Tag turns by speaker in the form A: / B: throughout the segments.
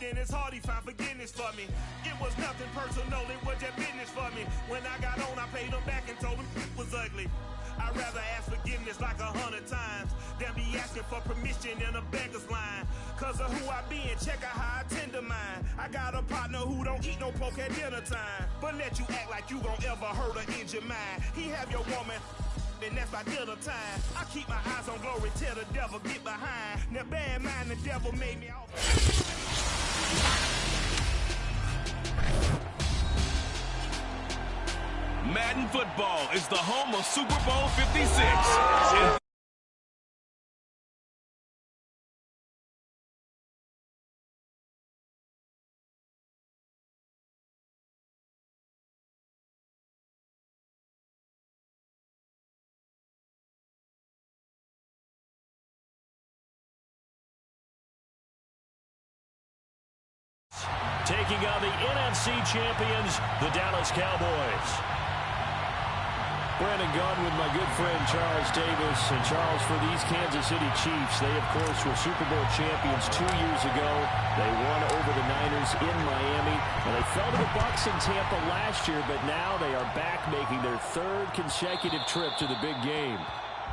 A: it in his heart, he found forgiveness for me. It was nothing personal, it was just business for me. When I got on, I paid him back and told him it was ugly. I'd rather ask forgiveness like 100 times than be asking for permission in a beggar's line. Cause of who I be and check out how I tend to mine. I got a partner who don't eat no pork at dinner time, but let you act like you gon' ever hurt or injure mine. He have your woman, and that's by dinner time. I keep my eyes on glory till the devil get behind. Now bad mind, the devil made me off.
B: Madden Football is the home of Super Bowl 56.
C: Taking on the NFC champions, the Dallas Cowboys. Brandon Gunn with my good friend Charles Davis. And Charles, for these Kansas City Chiefs, they, of course, were Super Bowl champions 2 years ago. They won over the Niners in Miami. And they fell to the Bucs in Tampa last year, but now they are back making their third consecutive trip to the big game.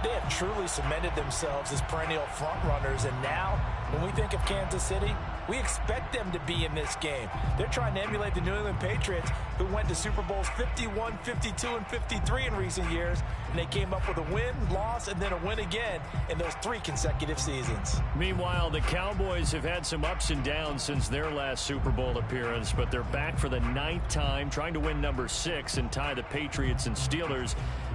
D: They have truly cemented themselves as perennial front runners, and now when we think of Kansas City, we expect them to be in this game. They're trying to emulate the New England Patriots, who went to Super Bowls 51, 52, and 53 in recent years, and they came up with a win, loss, and then a win again in those 3 consecutive seasons.
C: Meanwhile, the Cowboys have had some ups and downs since their last Super Bowl appearance, but they're back for the 9th time, trying to win number 6 and tie the Patriots and Steelers.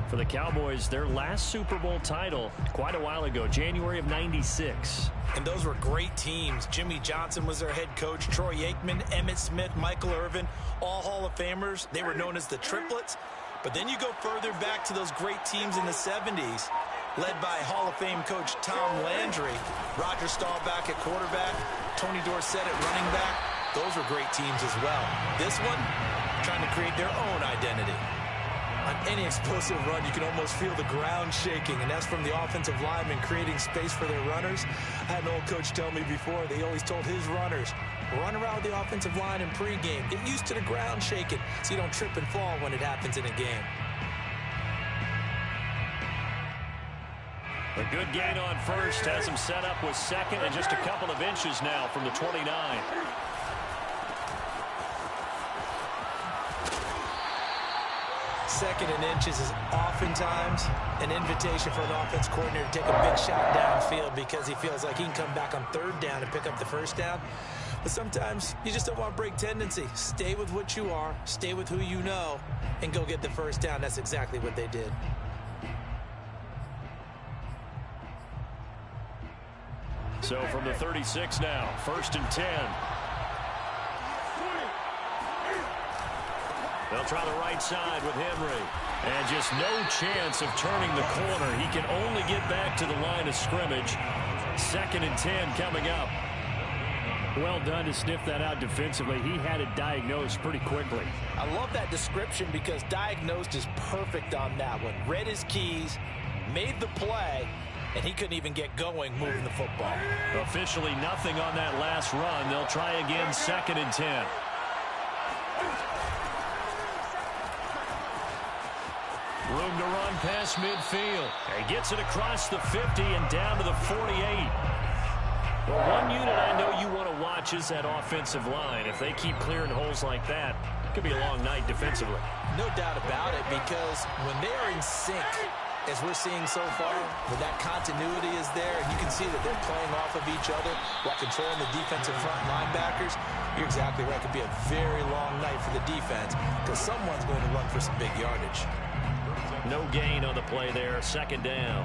C: For the Cowboys, their last Super Bowl title quite a while ago, January of '96.
D: And those were great teams. Jimmy Johnson was their head coach. Troy Aikman, Emmitt Smith, Michael Irvin, all Hall of Famers. They were known as the Triplets. But then you go further back to those great teams in the 70s, led by Hall of Fame coach Tom Landry, Roger Staubach at quarterback, Tony Dorsett at running back. Those were great teams as well. This one, trying to create their own identity. On any explosive run, you can almost feel the ground shaking, and that's from the offensive linemen creating space for their runners. I had an old coach tell me before, they always told his runners, run around with the offensive line in pregame. Get used to the ground shaking so you don't trip and fall when it happens in a game.
C: A good gain on first has him set up with second and just a couple of inches now from the 29.
D: Second and inches is oftentimes an invitation for an offense coordinator to take a big shot downfield because he feels like he can come back on 3rd down and pick up the 1st down. But sometimes you just don't want to break tendency. Stay with what you are, stay with who you know, and go get the 1st down. That's exactly what they did.
C: So from the 36 now, 1st and 10. They'll try the right side with Henry. And just no chance of turning the corner. He can only get back to the line of scrimmage. 2nd and 10 coming up. Well done to sniff that out defensively. He had it diagnosed pretty quickly.
D: I love that description because diagnosed is perfect on that one. Read his keys, made the play, and he couldn't even get going moving the football.
C: Officially nothing on that last run. They'll try again, 2nd and 10. Room to run past midfield. He gets it across the 50 and down to the 48. Well, one unit I know you want to watch is that offensive line. If they keep clearing holes like that, it could be a long night defensively.
D: No doubt about it, because when they are in sync, as we're seeing so far, when that continuity is there, and you can see that they're playing off of each other while controlling the defensive front linebackers, you're exactly right. It could be a very long night for the defense because someone's going to run for some big yardage.
C: No gain on the play there. 2nd down.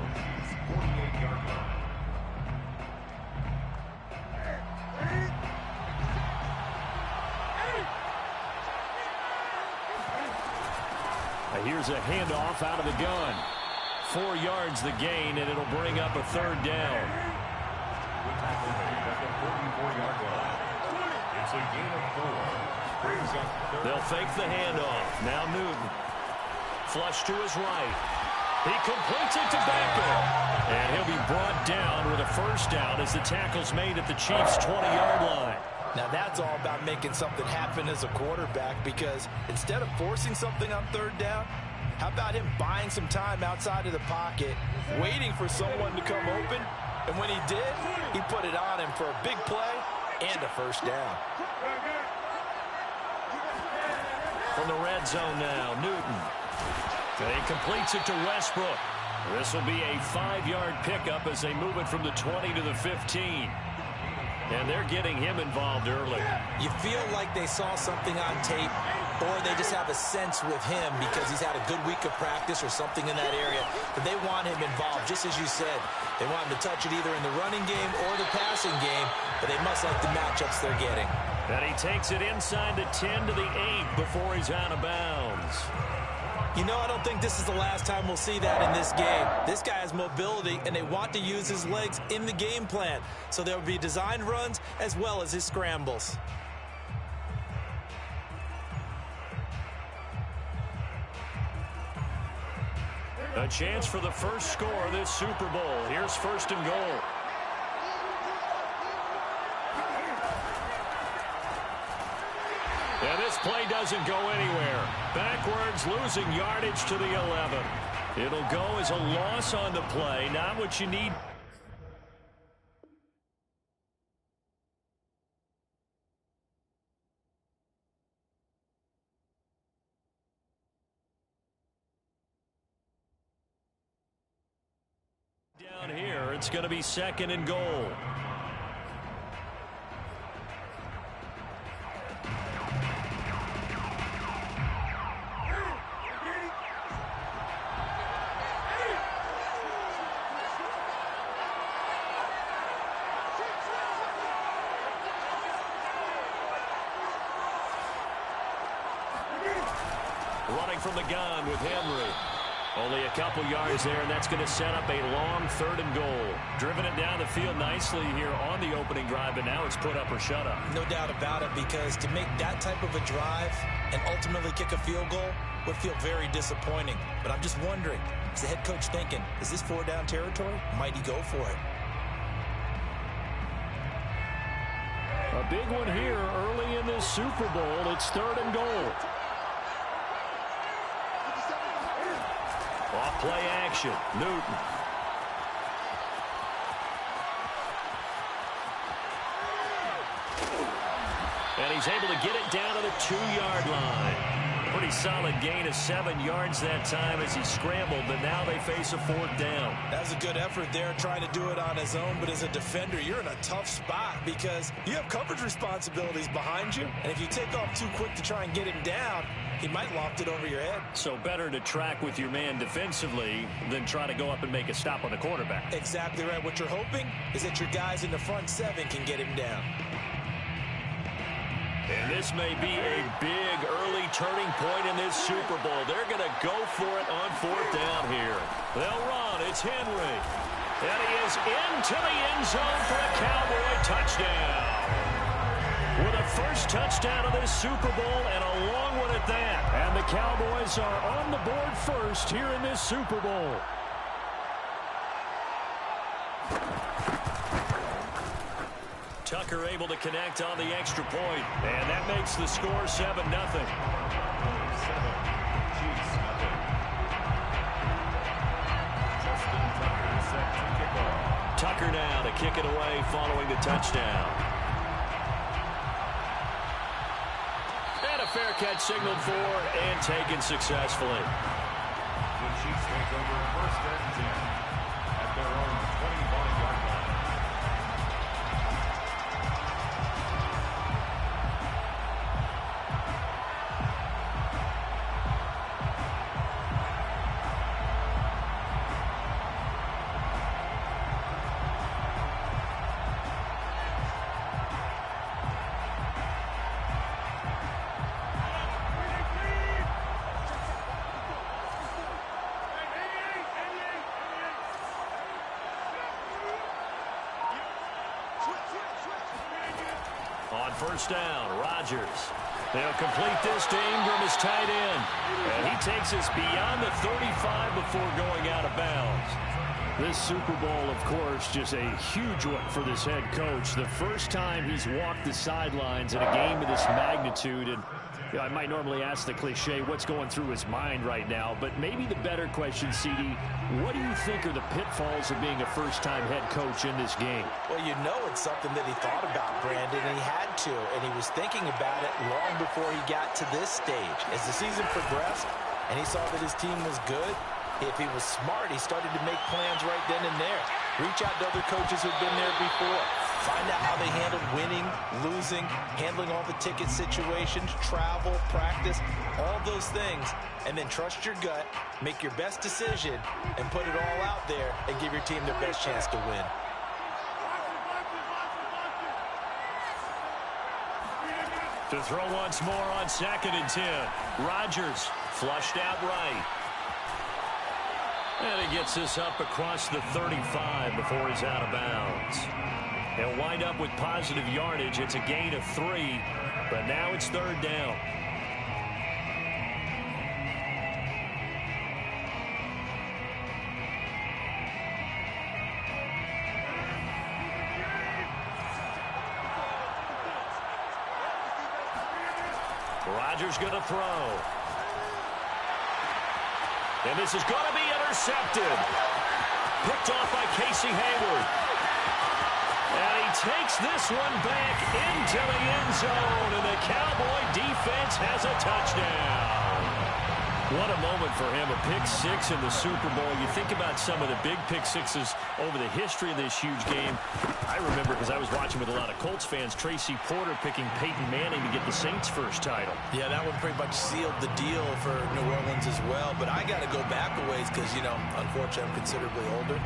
C: Here's a handoff out of the gun. 4 yards the gain, and it'll bring up a 3rd down. They'll fake the handoff. Now Newton. Flush to his right. He completes it to Beckham. And he'll be brought down with a 1st down as the tackle's made at the Chiefs' 20-yard line.
D: Now that's all about making something happen as a quarterback, because instead of forcing something on third down, how about him buying some time outside of the pocket, waiting for someone to come open, and when he did, he put it on him for a big play and a first down.
C: From the red zone now, Newton. He completes it to Westbrook. This will be a 5-yard pickup as they move it from the 20 to the 15. And they're getting him involved early.
D: You feel like they saw something on tape, or they just have a sense with him because he's had a good week of practice or something in that area, but they want him involved, just as you said. They want him to touch it either in the running game or the passing game, but they must like the matchups they're getting.
C: And he takes it inside the 10 to the 8 before he's out of bounds.
D: You know, I don't think this is the last time we'll see that in this game. This guy has mobility, and they want to use his legs in the game plan. So there will be designed runs as well as his scrambles.
C: A chance for the first score of this Super Bowl. Here's 1st and goal. And this play doesn't go anywhere. Backwards, losing yardage to the 11. It'll go as a loss on the play. Not what you need. Down here, it's going to be 2nd and goal. Running from the gun with Henry. Only a couple yards there, and that's going to set up a long 3rd and goal. Driven it down the field nicely here on the opening drive, but now it's put up or shut up.
D: No doubt about it, because to make that type of a drive and ultimately kick a field goal would feel very disappointing. But I'm just wondering, is the head coach thinking, is this 4-down territory? Might he go for it?
C: A big one here early in this Super Bowl. It's 3rd and goal. Off play action, Newton. And he's able to get it down to the 2-yard line. Pretty solid gain of 7 yards that time as he scrambled, but now they face a 4th down.
D: That was a good effort there, trying to do it on his own, but as a defender, you're in a tough spot because you have coverage responsibilities behind you, and if you take off too quick to try and get him down, he might loft it over your head.
C: So better to track with your man defensively than try to go up and make a stop on the quarterback.
D: Exactly right. What you're hoping is that your guys in the front 7 can get him down.
C: And this may be a big early turning point in this Super Bowl. They're going to go for it on 4th down here. They'll run. It's Henry. And he is into the end zone for a Cowboy touchdown. With a first touchdown of this Super Bowl and a long one at that. And the Cowboys are on the board first here in this Super Bowl. Tucker able to connect on the extra point. And that makes the score 7-0. Tucker now to kick it away following the touchdown. And a fair catch signaled for and taken successfully.
E: The Chiefs take over 1st and 10 at their own 25-yard line.
C: On 1st down, Rodgers. They'll complete this to Ingram as tight end. And he takes us beyond the 35 before going out of bounds. This Super Bowl, of course, just a huge one for this head coach. The first time he's walked the sidelines in a game of this magnitude. And you know, I might normally ask the cliche, what's going through his mind right now? But maybe the better question, CD, what do you think are the pitfalls of being a first-time head coach in this game?
D: Well, you know it's something that he thought about, Brandon, and he had to. And he was thinking about it long before he got to this stage. As the season progressed and he saw that his team was good, if he was smart, he started to make plans right then and there. Reach out to other coaches who've been there before. Find out how they handled winning, losing, handling all the ticket situations, travel, practice, all those things. And then trust your gut, make your best decision, and put it all out there and give your team their best chance to win.
C: To throw once more on 2nd and 10. Rodgers flushed out right. And he gets this up across the 35 before he's out of bounds. He'll wind up with positive yardage. It's a gain of 3, but now it's 3rd down. Rodgers going to throw. And this is going to be intercepted. Picked off by Casey Hayward. And he takes this one back into the end zone. And the Cowboy defense has a touchdown. What a moment for him. A pick 6 in the Super Bowl. You think about some of the big pick 6s over the history of this huge game. I remember, because I was watching with a lot of Colts fans, Tracy Porter picking Peyton Manning to get the Saints' first title.
D: Yeah, that one pretty much sealed the deal for New Orleans as well. But I got to go back a ways because, you know, unfortunately I'm considerably older.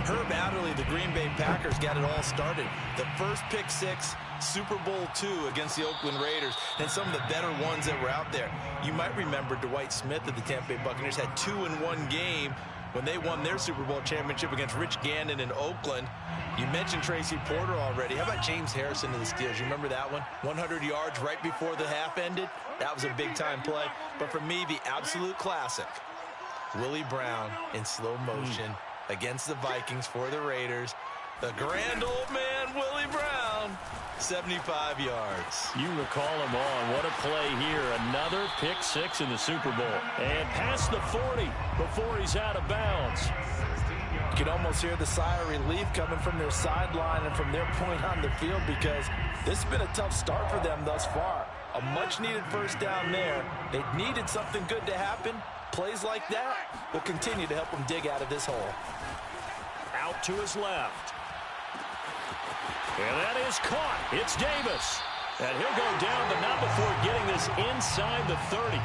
D: Herb Adderley, the Green Bay Packers, got it all started. The first pick 6, Super Bowl II against the Oakland Raiders, and some of the better ones that were out there. You might remember Dwight Smith of the Tampa Bay Buccaneers had 2 in one game when they won their Super Bowl championship against Rich Gannon in Oakland. You mentioned Tracy Porter already. How about James Harrison of the Steelers? You remember that one? 100 yards right before the half ended. That was a big-time play. But for me, the absolute classic, Willie Brown in slow motion against the Vikings for the Raiders. The grand old man, Willie Brown, 75 yards.
C: You recall him on. What a play here. Another pick 6 in the Super Bowl. And past the 40 before he's out of bounds.
D: You can almost hear the sigh of relief coming from their sideline and from their point on the field, because this has been a tough start for them thus far. A much-needed first down there. They needed something good to happen. Plays like that will continue to help them dig out of this hole.
C: Out to his left. And that is caught. It's Davis. And he'll go down, but not before getting this inside the 30.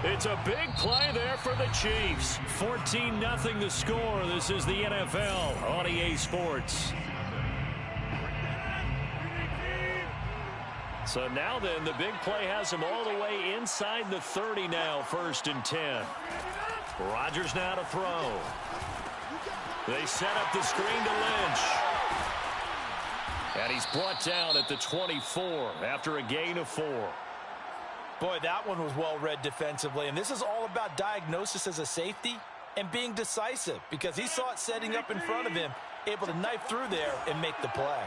C: It's a big play there for the Chiefs. 14-0 the score. This is the NFL on EA Sports. So now then, the big play has him all the way inside the 30 now, 1st and 10. Rodgers now to throw. They set up the screen to Lynch. And he's brought down at the 24 after a gain of 4.
D: Boy, that one was well read defensively. And this is all about diagnosis as a safety and being decisive, because he saw it setting up in front of him, able to knife through there and make the play.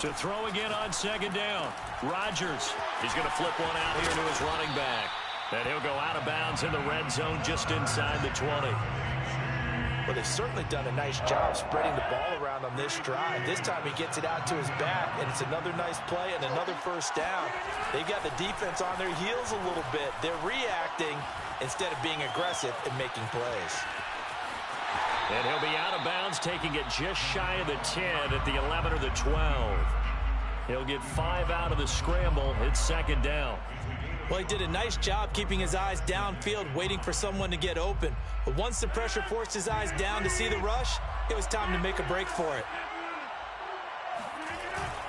C: To throw again on 2nd down. Rodgers. He's going to flip one out here to his running back. And he'll go out of bounds in the red zone just inside the 20.
D: Well, they've certainly done a nice job spreading the ball around on this drive. This time he gets it out to his back, and it's another nice play and another first down. They've got the defense on their heels a little bit. They're reacting instead of being aggressive and making plays.
C: And he'll be out of bounds, taking it just shy of the 10 at the 11 or the 12. He'll get 5 out of the scramble. It's 2nd down.
D: Well, he did a nice job keeping his eyes downfield, waiting for someone to get open. But once the pressure forced his eyes down to see the rush, it was time to make a break for it.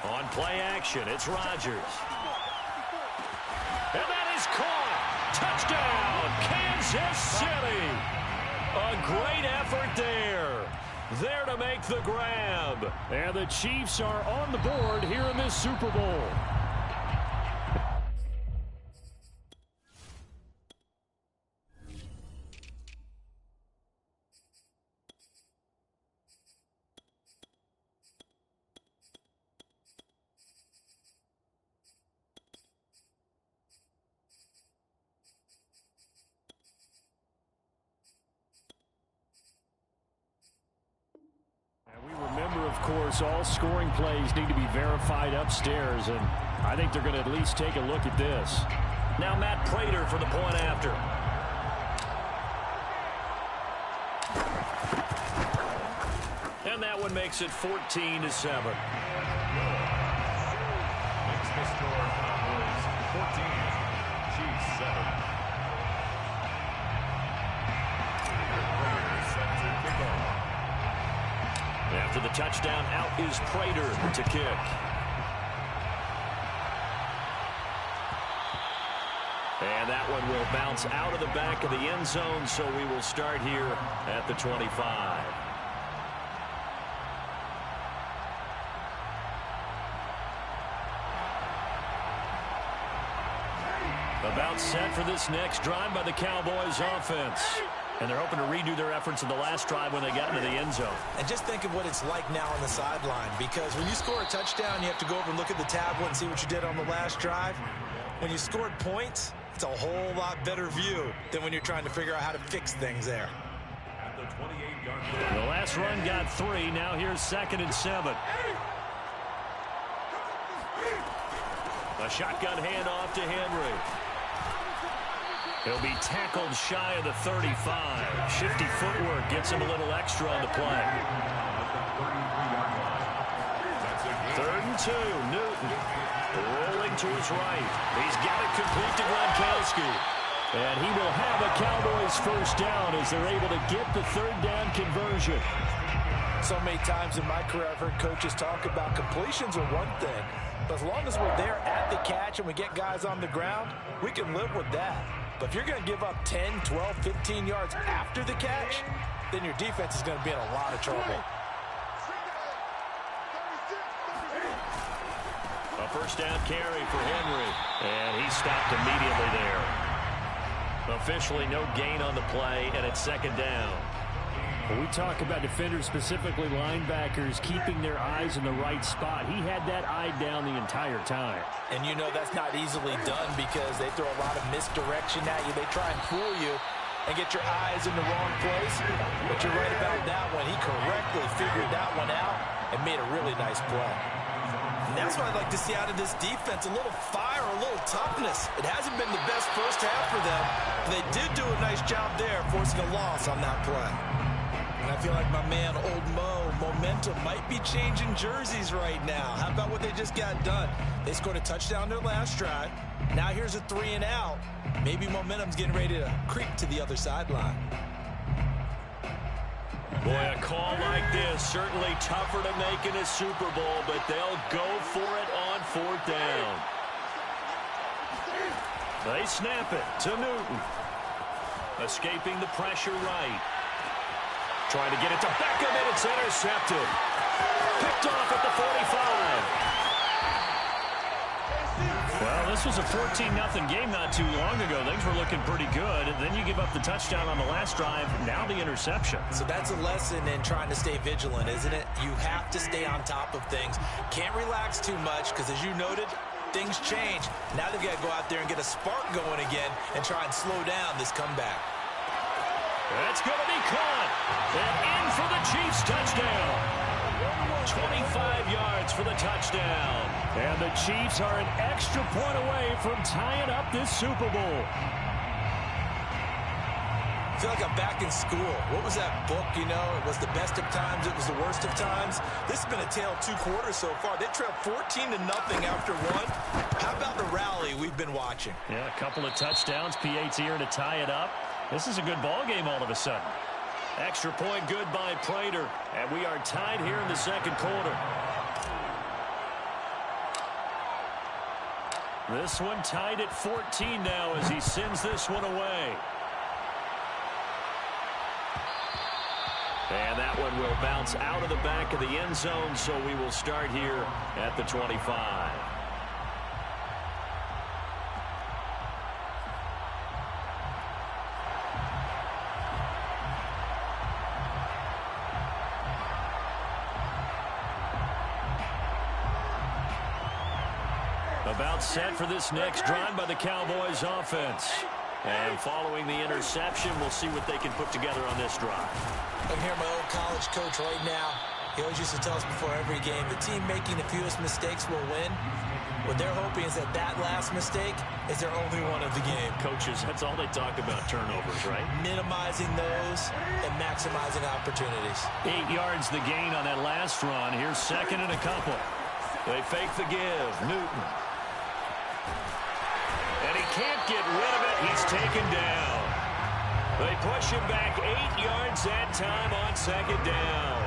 C: On play action, it's Rodgers. And that is caught. Touchdown, Kansas City. A great effort there. There to make the grab. And the Chiefs are on the board here in this Super Bowl. course, all scoring plays need to be verified upstairs, and I think they're going to at least take a look at this.
D: Now Matt Prater for the point after.
C: And that one makes it 14-7.
E: Makes the score Cowboys 14, Chiefs 7. Set to kick off.
C: After the touchdown, out is Prater to kick. And that one will bounce out of the back of the end zone, so we will start here at the 25. About set for this next drive by the Cowboys offense. And they're hoping to redo their efforts in the last drive when they got into the end zone.
D: And just think of what it's like now on the sideline, because when you score a touchdown, you have to go over and look at the tablet and see what you did on the last drive. When you scored points, it's a whole lot better view than when you're trying to figure out how to fix things there.
E: At the 28-yard line.
C: The last run got 3. Now here's 2nd and 7. A shotgun handoff to Henry. He'll be tackled shy of the 35. Shifty footwork gets him a little extra on the play. 3rd and 2. Newton rolling to his right. He's got it complete to Gronkowski. And he will have a Cowboys first down as they're able to get the 3rd down conversion.
D: So many times in my career I've heard coaches talk about completions are one thing, but as long as we're there at the catch and we get guys on the ground, we can live with that. But if you're going to give up 10, 12, 15 yards after the catch, then your defense is going to be in a lot of trouble.
C: A first down carry for Henry, and he stopped immediately there. Officially no gain on the play, and it's 2nd down. When we talk about defenders, specifically linebackers, keeping their eyes in the right spot, he had that eye down the entire time.
D: And you know that's not easily done because they throw a lot of misdirection at you. They try and fool you and get your eyes in the wrong place. But you're right about that one. He correctly figured that one out and made a really nice play. And that's what I'd like to see out of this defense, a little fire, a little toughness. It hasn't been the best first half for them, but they did do a nice job there, forcing a loss on that play. And I feel like my man, Old Mo, momentum might be changing jerseys right now. How about what they just got done? They scored a touchdown their last drive. Now here's a 3 and out. Maybe momentum's getting ready to creep to the other sideline.
C: Boy, a call like this, certainly tougher to make in a Super Bowl, but they'll go for it on 4th down. They snap it to Newton. Escaping the pressure right. Trying to get it to Beckham, and it's intercepted. Picked off at the 45. Well, this was a 14-0 game not too long ago. Things were looking pretty good. And then you give up the touchdown on the last drive. Now the interception.
D: So that's a lesson in trying to stay vigilant, isn't it? You have to stay on top of things. Can't relax too much because, as you noted, things change. Now they've got to go out there and get a spark going again and try and slow down this comeback.
C: That's going to be caught. And in for the Chiefs touchdown. 25 yards for the touchdown. And the Chiefs are an extra point away from tying up this Super Bowl.
D: I feel like I'm back in school. What was that book, you know? It was the best of times. It was the worst of times. This has been a tale of 2 quarters so far. They trailed 14-0 after 1. How about the rally we've been watching?
C: Yeah, a couple of touchdowns. PAT here to tie it up. This is a good ball game all of a sudden. Extra point good by Prater. And we are tied here in the 2nd quarter. This one tied at 14 now as he sends this one away. And that one will bounce out of the back of the end zone, so we will start here at the 25. About set for this next drive by the Cowboys offense. And following the interception, we'll see what they can put together on this drive.
D: I'm here, my old college coach right now. He always used to tell us before every game, the team making the fewest mistakes will win. What they're hoping is that last mistake is their only one of the game.
C: Coaches, that's all they talk about, turnovers, right?
D: Minimizing those and maximizing opportunities.
C: 8 yards the gain on that last run. Here's second and a couple. They fake the give. Newton. And he can't get rid of it. He's taken down. They push him back 8 yards that time on second down.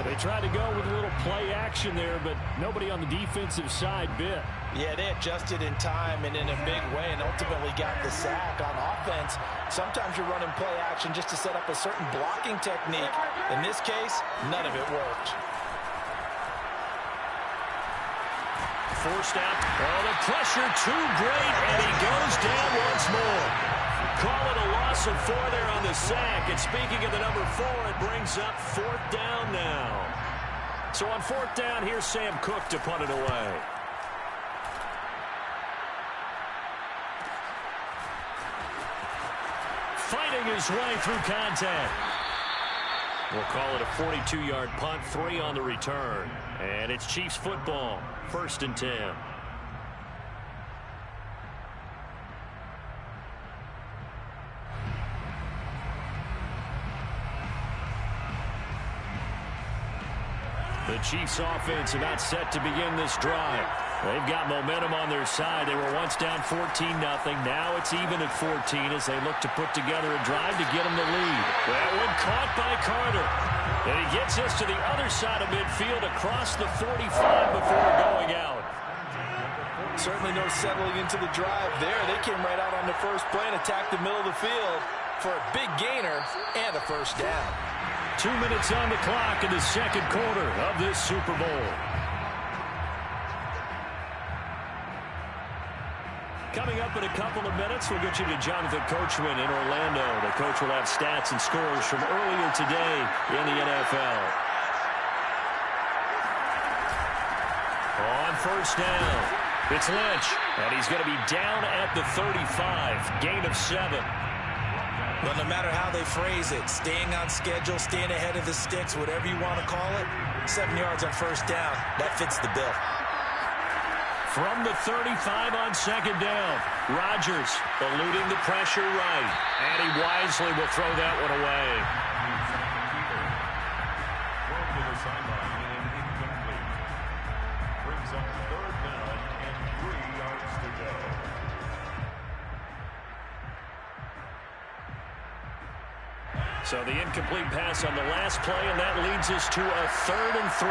C: They tried to go with a little play action there, but nobody on the defensive side bit.
D: Yeah, they adjusted in time and in a big way and ultimately got the sack. On offense, sometimes you're running play action just to set up a certain blocking technique. In this case, none of it worked.
C: Forced out. Oh, the pressure too great, and he goes down once more. Call it a loss of 4 there on the sack. And speaking of the number 4, it brings up 4th down now. So on 4th down, here's Sam Cook to punt it away. Fighting his way through contact. We'll call it a 42-yard punt, 3 on the return. And it's Chiefs football, 1st and 10. The Chiefs offense about set to begin this drive. They've got momentum on their side. They were once down 14-0. Now it's even at 14 as they look to put together a drive to get them the lead. That one caught by Carter. And he gets us to the other side of midfield across the 45 before going out.
D: Certainly no settling into the drive there. They came right out on the first play and attacked the middle of the field for a big gainer and a first down.
C: 2 minutes on the clock in the second quarter of this Super Bowl. Coming up in a couple of minutes, we'll get you to Jonathan Coachman in Orlando. The coach will have stats and scores from earlier today in the NFL. On first down, it's Lynch, and he's going to be down at the 35, gain of 7.
D: But no matter how they phrase it, staying on schedule, staying ahead of the sticks, whatever you want to call it, 7 yards on first down, that fits the bill.
C: From the 35 on second down, Rodgers eluding the pressure right, and he wisely will throw that one away.
E: Thrown to the sideline and incomplete. Brings up 3rd down and 3 yards to go.
C: So the incomplete pass on the last play, and that leads us to a 3rd and 3.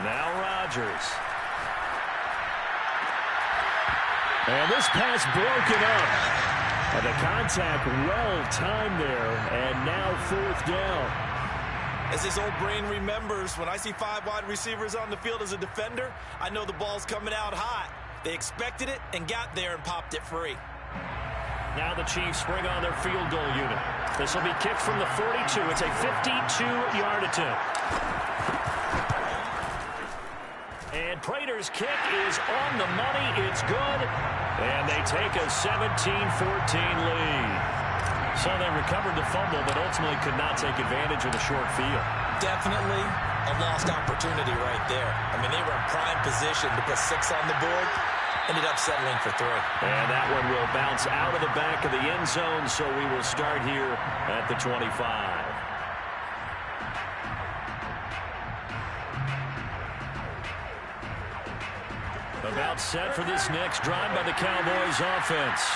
C: Now Rodgers. And this pass broken up. And the contact well-timed there. And now 4th down.
D: As his old brain remembers, when I see 5 wide receivers on the field as a defender, I know the ball's coming out hot. They expected it and got there and popped it free.
C: Now the Chiefs bring on their field goal unit. This will be kicked from the 42. It's a 52-yard attempt. And Prater's kick is on the money. It's good. And they take a 17-14 lead. So they recovered the fumble, but ultimately could not take advantage of the short field.
D: Definitely a lost opportunity right there. I mean, they were in prime position to put 6 on the board. Ended up settling for 3.
C: And that one will bounce out of the back of the end zone, so we will start here at the 25. About set for this next drive by the Cowboys offense.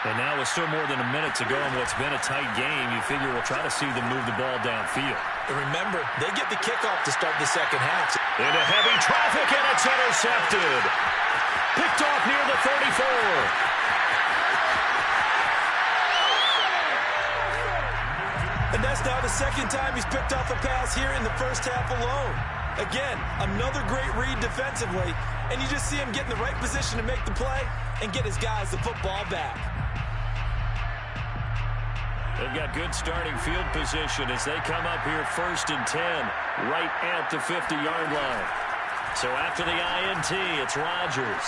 C: And now with still more than a minute to go in what's been a tight game, you figure we'll try to see them move the ball downfield.
D: And remember, they get the kickoff to start the second half.
C: Into heavy traffic, and it's intercepted. Picked off near the 34.
D: And that's now the second time he's picked off a pass here in the first half alone. Again, another great read defensively, and you just see him get in the right position to make the play and get his guys the football back.
C: They've got good starting field position as they come up here 1st and 10, right at the 50-yard line. So after the INT, it's Rodgers.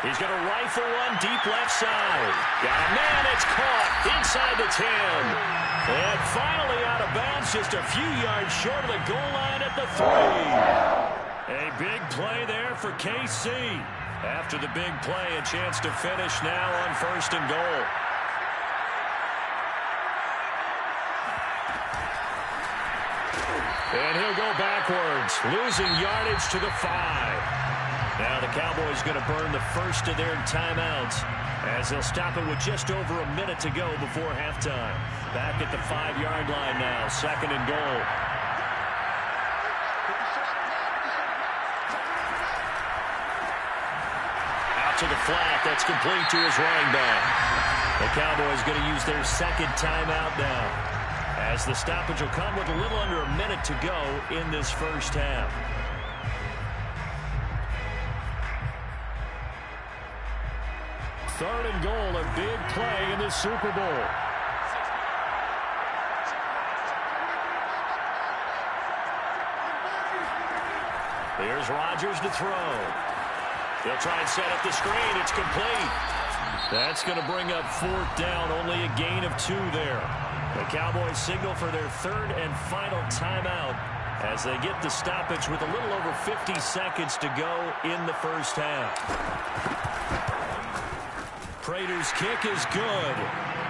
C: He's going to rifle one deep left side. Got a man, it's caught inside the 10. And finally out of bounds, just a few yards short of the goal line at the 3. A big play there for KC. After the big play, a chance to finish now on 1st and goal. And he'll go backwards, losing yardage to the 5. Now the Cowboys going to burn the first of their timeouts as they'll stop it with just over a minute to go before halftime. Back at the 5-yard line now, 2nd and goal. Out to the flat, that's complete to his running back. The Cowboys going to use their 2nd timeout now, as the stoppage will come with a little under a minute to go in this first half. Third and goal, a big play in the Super Bowl. Here's Rodgers to throw. He'll try and set up the screen. It's complete. That's going to bring up 4th down, only a gain of 2 there. The Cowboys signal for their 3rd and final timeout as they get the stoppage with a little over 50 seconds to go in the first half. Prater's kick is good,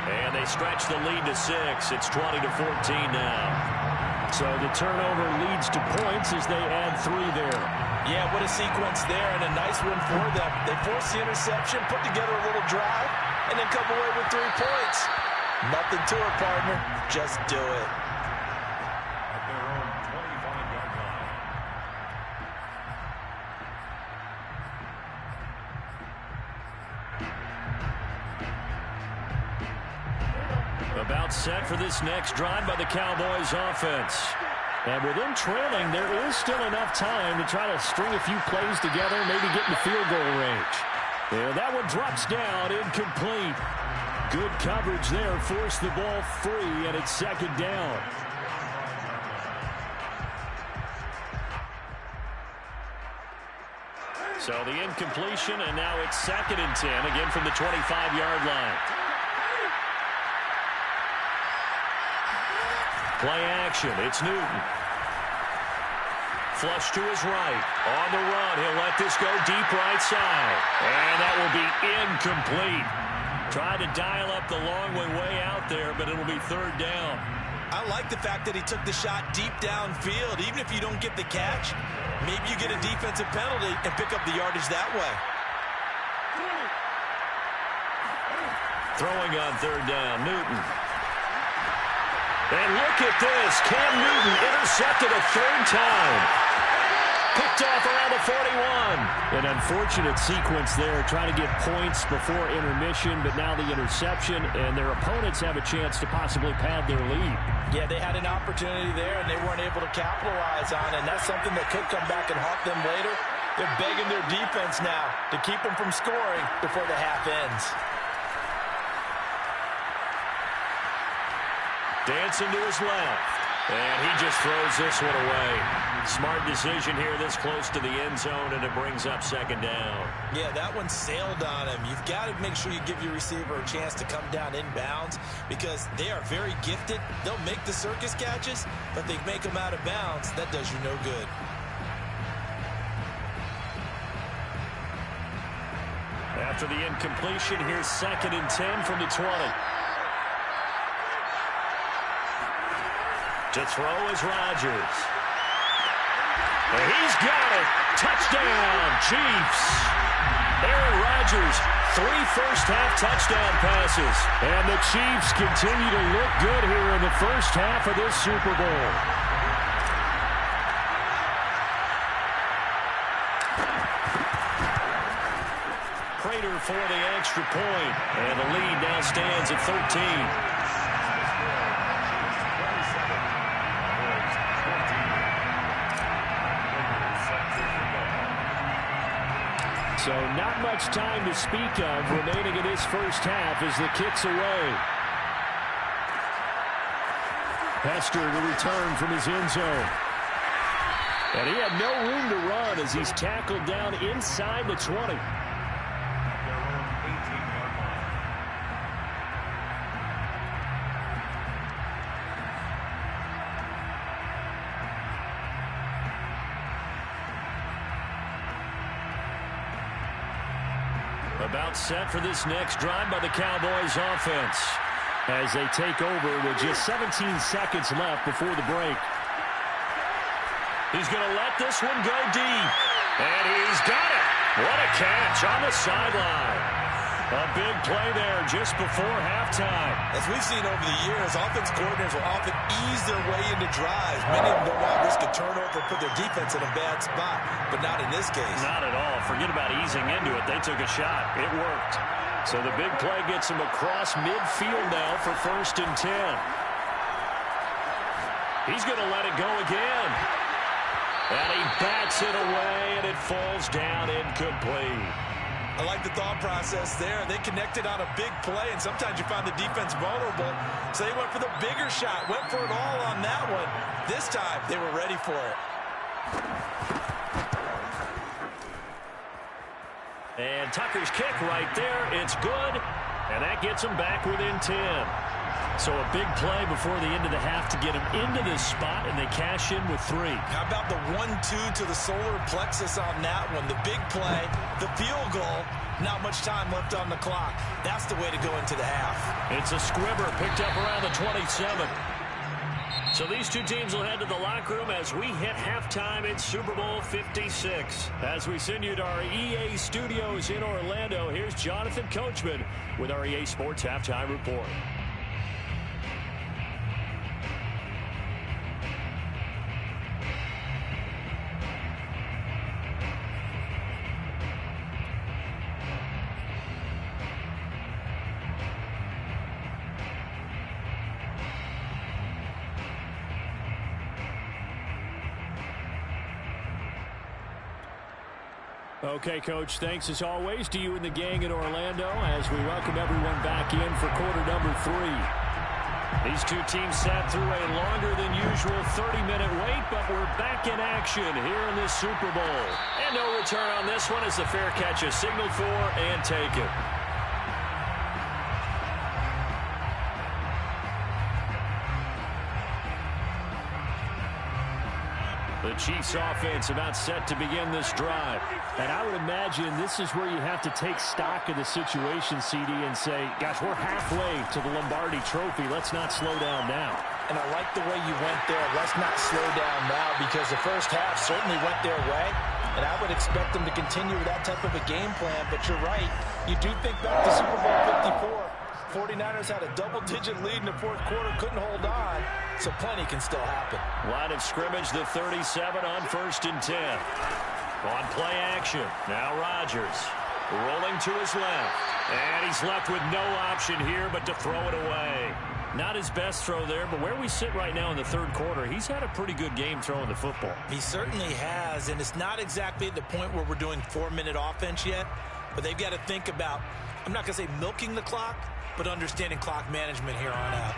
C: and they stretch the lead to 6. It's 20-14 now. So the turnover leads to points as they add 3 there.
D: Yeah, what a sequence there, and a nice one for them. They force the interception, put together a little drive, and then come away with 3 points. Nothing to it, partner. Just do it.
E: At their own 25-yard line.
C: About set for this next drive by the Cowboys offense. And with them trailing, there is still enough time to try to string a few plays together, maybe get in the field goal range. And that one drops down, incomplete. Good coverage there, forced the ball free, and it's 2nd down. So the incompletion, and now it's 2nd and 10, again from the 25-yard line. Play action, it's Newton. Flush to his right. On the run, he'll let this go deep right side. And that will be incomplete. Tried to dial up the long way out there, but it'll be 3rd down.
D: I like the fact that he took the shot deep downfield. Even if you don't get the catch, maybe you get a defensive penalty and pick up the yardage that way.
C: Throwing on 3rd down, Newton. And look at this. Cam Newton intercepted a 3rd time. Picked off around the 41. An unfortunate sequence there, trying to get points before intermission, but now the interception, and their opponents have a chance to possibly pad their lead.
D: Yeah, they had an opportunity there, and they weren't able to capitalize on it, and that's something that could come back and haunt them later. They're begging their defense now to keep them from scoring before the half ends.
C: Dancing to his left. And he just throws this one away. Smart decision here this close to the end zone, and it brings up 2nd down.
D: Yeah, that one sailed on him. You've got to make sure you give your receiver a chance to come down inbounds because they are very gifted. They'll make the circus catches, but they make them out of bounds. That does you no good.
C: After the incompletion, here's 2nd and 10 from the 20. To throw is Rodgers. And he's got it. Touchdown, Chiefs. Aaron Rodgers, 3 first-half touchdown passes. And the Chiefs continue to look good here in the first half of this Super Bowl. Prater for the extra point. And the lead now stands at 13. So not much time to speak of remaining in this first half as the kick's away. Hester to return from his end zone. And he had no room to run as he's tackled down inside the 20. About set for this next drive by the Cowboys offense as they take over with just 17 seconds left before the break. He's going to let this one go deep. And he's got it. What a catch on the sideline. A big play there just before halftime.
D: As we've seen over the years, offense coordinators will often ease their way into drives. Many of them don't want to risk a turnover, put their defense in a bad spot, but not in this case.
C: Not at all. Forget about easing into it. They took a shot. It worked. So the big play gets him across midfield now for 1st and 10. He's going to let it go again. And he bats it away, and it falls down incomplete.
D: I like the thought process there. They connected on a big play, and sometimes you find the defense vulnerable. So they went for the bigger shot, went for it all on that one. This time, they were ready for it.
C: And Tucker's kick right there. It's good, and that gets him back within 10. So a big play before the end of the half to get him into this spot, and they cash in with 3.
D: How about the 1-2 to the solar plexus on that one? The big play, the field goal, not much time left on the clock. That's the way to go into the half.
C: It's a squibber picked up around the 27. So these two teams will head to the locker room as we hit halftime in Super Bowl 56. As we send you to our EA studios in Orlando, here's Jonathan Coachman with our EA Sports Halftime Report. Okay, Coach, thanks as always to you and the gang in Orlando as we welcome everyone back in for quarter number 3. These two teams sat through a longer than usual 30-minute wait, but we're back in action here in this Super Bowl. And no return on this one as the fair catch is signaled for and taken. The Chiefs offense about set to begin this drive. And I would imagine this is where you have to take stock of the situation, CD, and say, gosh, we're halfway to the Lombardi Trophy. Let's not slow down now.
D: And I like the way you went there. Let's not slow down now, because the first half certainly went their way. And I would expect them to continue with that type of a game plan. But you're right. You do think back to Super Bowl 54. 49ers had a double-digit lead in the fourth quarter, couldn't hold on, so plenty can still happen.
C: Line of scrimmage, the 37 on 1st and 10. On play action, now Rodgers rolling to his left. And he's left with no option here but to throw it away. Not his best throw there, but where we sit right now in the third quarter, he's had a pretty good game throwing the football.
D: He certainly has, and it's not exactly at the point where we're doing 4-minute offense yet, but they've got to think about, I'm not going to say milking the clock, but understanding clock management here on out.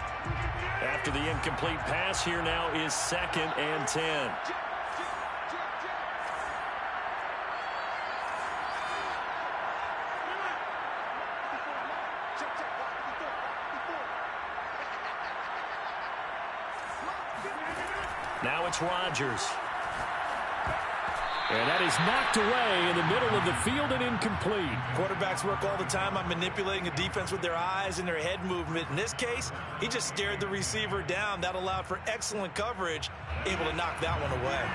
C: After the incomplete pass, here now is 2nd and 10. Now it's Rodgers. And that is knocked away in the middle of the field and incomplete.
D: Quarterbacks work all the time on manipulating a defense with their eyes and their head movement. In this case, he just stared the receiver down. That allowed for excellent coverage, able to knock that one away.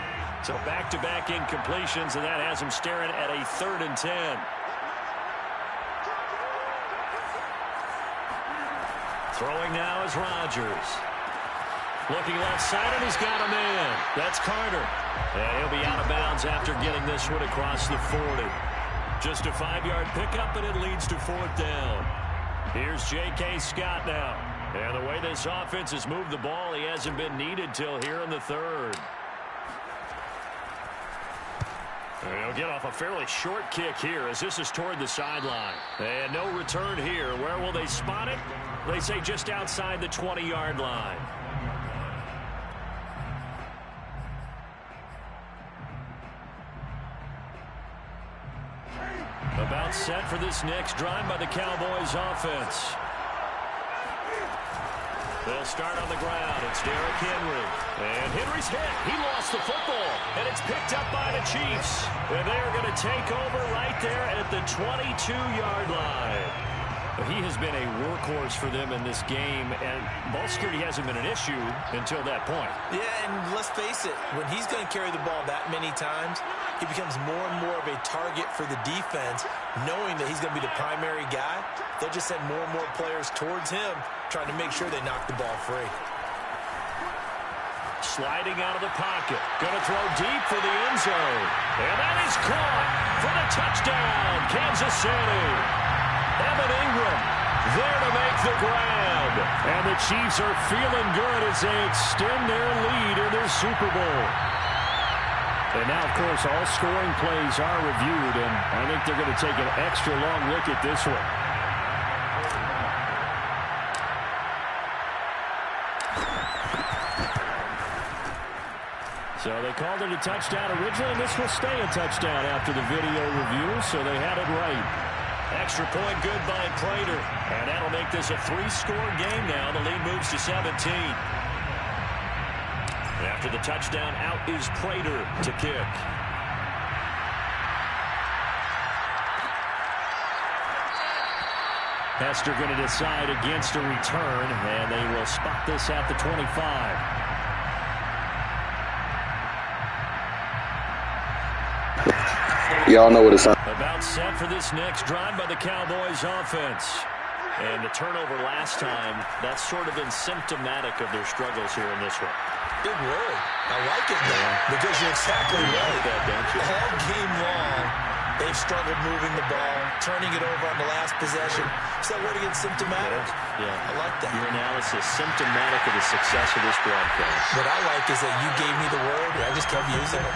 C: So back-to-back incompletions, and that has him staring at a 3rd and 10. Throwing now is Rodgers. Looking left side, and he's got a man. That's Carter. And he'll be out of bounds after getting this one across the 40. Just a 5-yard pickup, and it leads to 4th down. Here's J.K. Scott now. And the way this offense has moved the ball, he hasn't been needed till here in the 3rd. And he'll get off a fairly short kick here as this is toward the sideline. And no return here. Where will they spot it? They say just outside the 20-yard line. About set for this next drive by the Cowboys offense. They'll start on the ground. It's Derrick Henry. And Henry's hit. He lost the football. And it's picked up by the Chiefs. And they are going to take over right there at the 22-yard line. He has been a workhorse for them in this game, and ball security hasn't been an issue until that point.
D: Yeah, and let's face it, when he's going to carry the ball that many times, he becomes more and more of a target for the defense, knowing that he's going to be the primary guy. They'll just send more and more players towards him, trying to make sure they knock the ball free.
C: Sliding out of the pocket. Going to throw deep for the end zone. And that is caught for the touchdown, Kansas City. Evan Ingram there to make the grab. And the Chiefs are feeling good as they extend their lead in their Super Bowl. And now, of course, all scoring plays are reviewed, and I think they're going to take an extra long look at this one. So they called it a touchdown originally, and this will stay a touchdown after the video review, so they had it right. Extra point good by Prater. And that'll make this a 3-score game now. The lead moves to 17. After the touchdown, out is Prater to kick. Hester going to decide against a return, and they will spot this at the 25.
F: Y'all know what it's on.
C: About set for this next drive by the Cowboys offense. And the turnover last time, that's sort of been symptomatic of their struggles here in this one.
D: Good word. I like it now because you're exactly right.
C: That, don't you?
D: All game long, they've struggled moving the ball, turning it over on the last possession. Is that word again, symptomatic?
C: Yeah.
D: I like that.
C: Your analysis, symptomatic of the success of this broadcast.
D: What I like is that you gave me the word, and I just kept using it.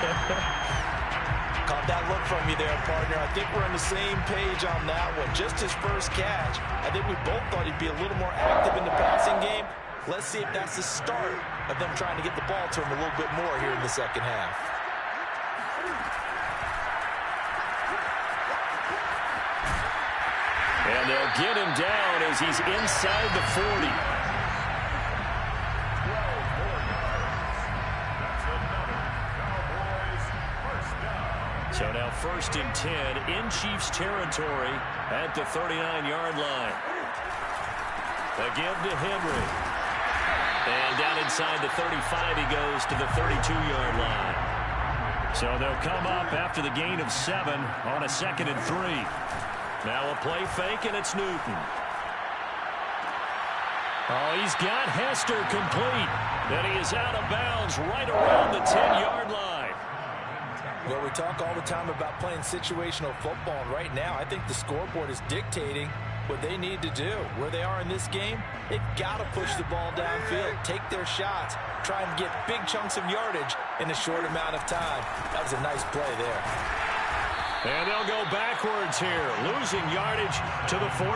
D: Caught that look from you there, partner. I think we're on the same page on that one. Just his first catch. I think we both thought he'd be a little more active in the passing game. Let's see if that's the start of them trying to get the ball to him a little bit more here in the second half.
C: And they'll get him down as he's inside the 40. So now 1st and 10 in Chiefs territory at the 39-yard line. A give to Henry. And down inside the 35 he goes to the 32-yard line. So they'll come up after the gain of 7 on a 2nd and 3. Now a play fake, and it's Newton. Oh, he's got Hester complete. And he is out of bounds right around the 10-yard line.
D: Well, we talk all the time about playing situational football, and right now I think the scoreboard is dictating what they need to do. Where they are in this game, they've got to push the ball downfield, take their shots, try and get big chunks of yardage in a short amount of time. That was a nice play there.
C: And they'll go backwards here, losing yardage to the 14.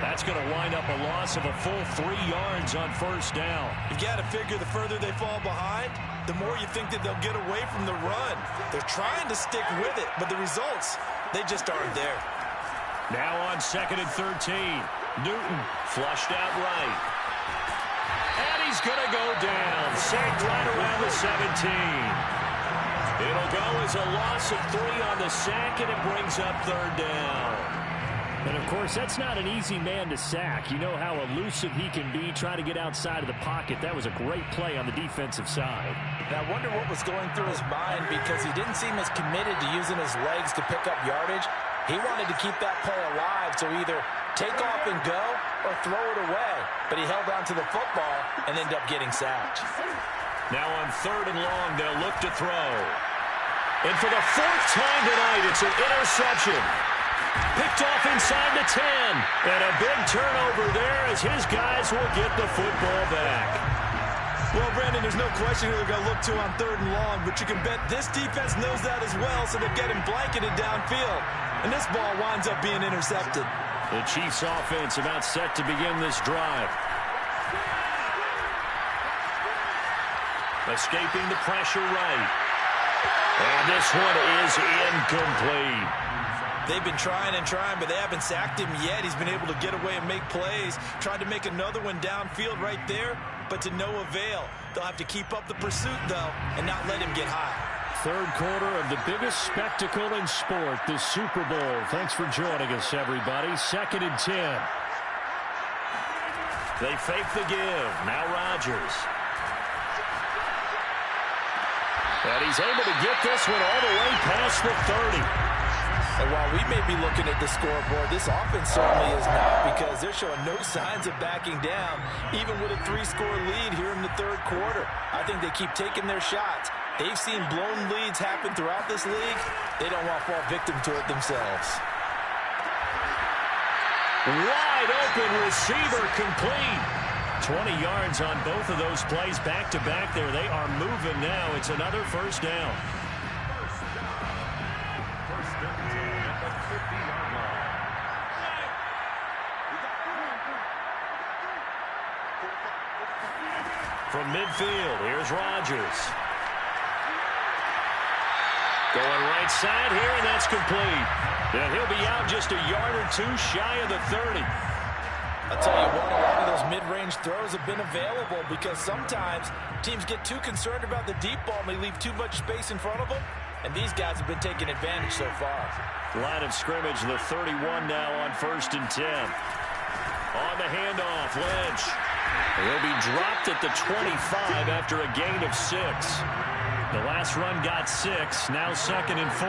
C: That's going to wind up a loss of a full 3 yards on 1st down.
D: You've got to figure the further they fall behind, the more you think that they'll get away from the run. They're trying to stick with it, but the results, they just aren't there.
C: Now on 2nd and 13. Newton flushed out right. And he's going to go down. Sacked right around the 17. It'll go as a loss of 3 on the sack, and it brings up 3rd down. And, of course, that's not an easy man to sack. You know how elusive he can be trying to get outside of the pocket. That was a great play on the defensive side.
D: Now, I wonder what was going through his mind because he didn't seem as committed to using his legs to pick up yardage. He wanted to keep that play alive, so either take off and go or throw it away. But he held on to the football and ended up getting sacked.
C: Now on 3rd and long, they'll look to throw. And for the 4th time tonight, it's an interception. Picked off inside the 10. And a big turnover there as his guys will get the football back.
D: Well, Brandon, there's no question who they're going to look to on 3rd and long, but you can bet this defense knows that as well, so they'll get him blanketed downfield. And this ball winds up being intercepted.
C: The Chiefs offense about set to begin this drive. Escaping the pressure right. And this one is incomplete.
D: They've been trying and trying, but they haven't sacked him yet. He's been able to get away and make plays. Tried to make another one downfield right there, but to no avail. They'll have to keep up the pursuit, though, and not let him get high.
C: Third quarter of the biggest spectacle in sport, the Super Bowl. Thanks for joining us, everybody. 2nd and 10. They fake the give. Now Rodgers. And he's able to get this one all the way past the 30.
D: And while we may be looking at the scoreboard, this offense certainly is not, because they're showing no signs of backing down, even with a 3-score lead here in the third quarter. I think they keep taking their shots. They've seen blown leads happen throughout this league. They don't want to fall victim to it themselves.
C: Wide open receiver complete. 20 yards on both of those plays back-to-back there. They are moving now. It's another first down.
E: First and 10 at the 50-yard line.
C: From midfield, here's Rodgers. Going right side here, and that's complete. And he'll be out just a yard or two shy of the 30.
D: I'll tell you what, a lot of those mid-range throws have been available, because sometimes teams get too concerned about the deep ball and they leave too much space in front of them, and these guys have been taking advantage so far.
C: Line of scrimmage, the 31 now on 1st and 10. On the handoff, Lynch. He'll be dropped at the 25 after a gain of 6. The last run got 6, now 2nd and 4.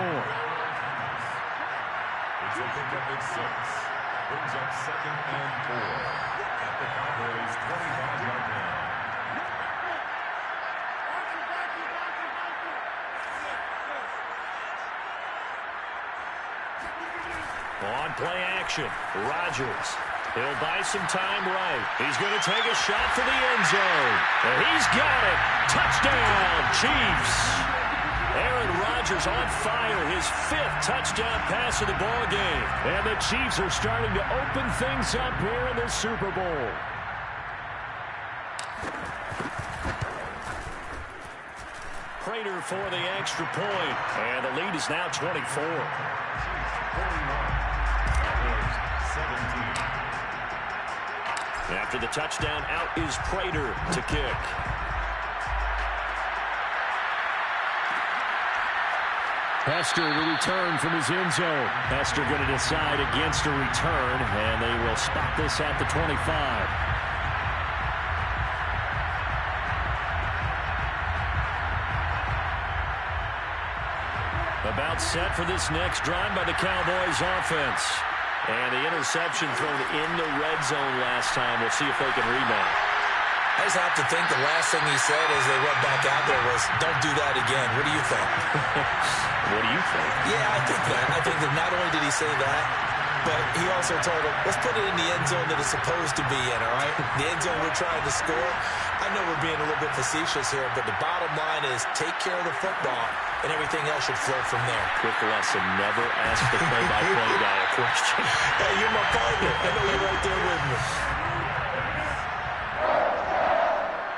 E: It's a pickup at 6. Brings up 2nd and 4 at the Cowboys' 25-yard line.
C: On play action, Rodgers. He'll buy some time right. He's going to take a shot for the end zone. And he's got it. Touchdown, Chiefs. Aaron Rodgers on fire, his 5th touchdown pass of the ball game. And the Chiefs are starting to open things up here in the Super Bowl. Prater for the extra point. And the lead is now 24.
E: 41. 17.
C: After the touchdown, out is Prater to kick. Hester will return from his end zone. Hester going to decide against a return, and they will spot this at the 25. About set for this next drive by the Cowboys offense. And the interception thrown in the red zone last time. We'll see if they can rebound.
D: I just have to think the last thing he said as they went back out there was, "Don't do that again." What do you think?
C: What do you think?
D: Yeah, I think that. I think that not only did he say that, but he also told him, let's put it in the end zone that it's supposed to be in, all right? The end zone we're trying to score. I know we're being a little bit facetious here, but the bottom line is take care of the football, and everything else should flow from there.
C: Quick lesson, never ask the play-by-play guy a question.
D: Hey, you're my partner. I know you're right there with me.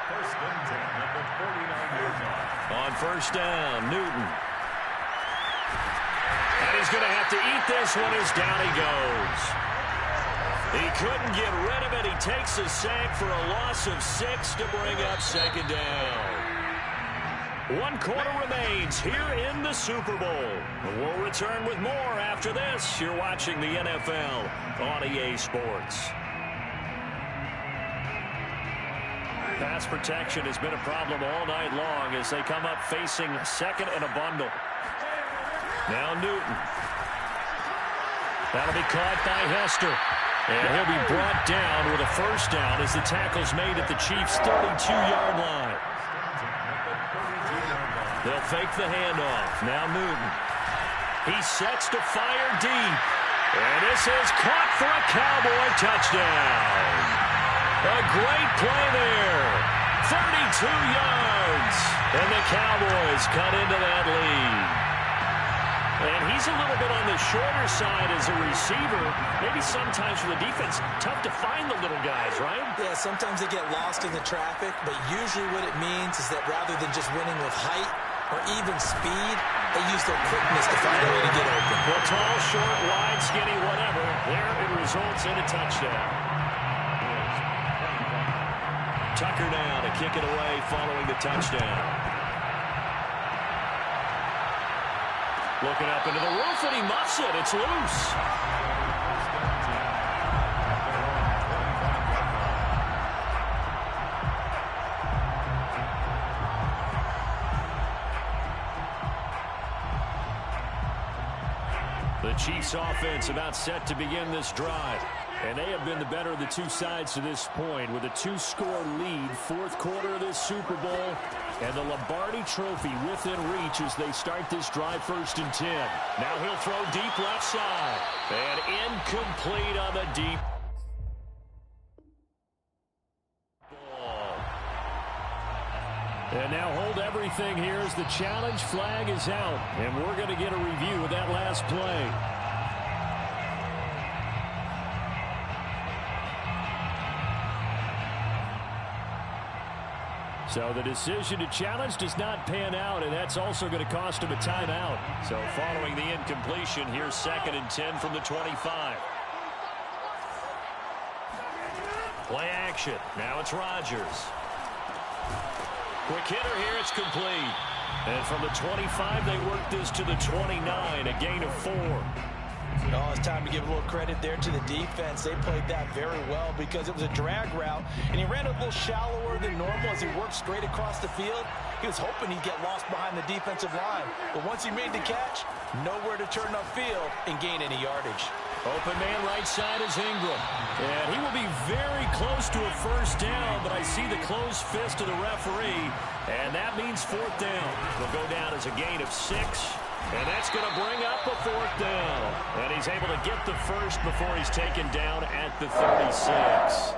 E: First and 10 at the 49-yard line.
C: On first down, Newton. And he's going to have to eat this one as down he goes. He couldn't get rid of it. He takes a sack for a loss of 6 to bring up 2nd down. 1 quarter remains here in the Super Bowl. We'll return with more after this. You're watching the NFL on EA Sports. Pass protection has been a problem all night long as they come up facing 2nd and a bundle. Now Newton. That'll be caught by Hester. And he'll be brought down with a first down as the tackle's made at the Chiefs' 32-yard line. They'll fake the handoff. Now Newton. He sets to fire deep. And this is caught for a Cowboy touchdown. A great play there. 32 yards. And the Cowboys cut into that lead. And he's a little bit on the shorter side as a receiver. Maybe sometimes for the defense, tough to find the little guys, right?
D: Yeah, sometimes they get lost in the traffic, but usually what it means is that rather than just winning with height, or even speed, they use their quickness to find a way to get open.
C: Well, tall, short, wide, skinny, whatever. There it results in a touchdown. Tucker now to kick it away following the touchdown. Looking up into the roof, and he muffs it. It's loose. The Chiefs offense about set to begin this drive. And they have been the better of the two sides to this point with a 2-score lead, fourth quarter of this Super Bowl, and the Lombardi Trophy within reach as they start this drive 1st and 10. Now he'll throw deep left side. And incomplete on the deep ball. And now hold everything here as the challenge flag is out. And we're going to get a review of that last play. So the decision to challenge does not pan out, and that's also going to cost him a timeout. So following the incompletion, here's 2nd and 10 from the 25. Play action. Now it's Rodgers. Quick hitter here. It's complete. And from the 25, they work this to the 29, a gain of 4.
D: Oh, it's time to give a little credit there to the defense. They played that very well because it was a drag route, and he ran a little shallower than normal as he worked straight across the field. He was hoping he'd get lost behind the defensive line, but once he made the catch, nowhere to turn upfield and gain any yardage.
C: Open man right side is Ingram, and he will be very close to a first down, but I see the closed fist of the referee, and that means 4th down. It'll go down as a gain of 6. And that's going to bring up a 4th down. And he's able to get the first before he's taken down at the 36.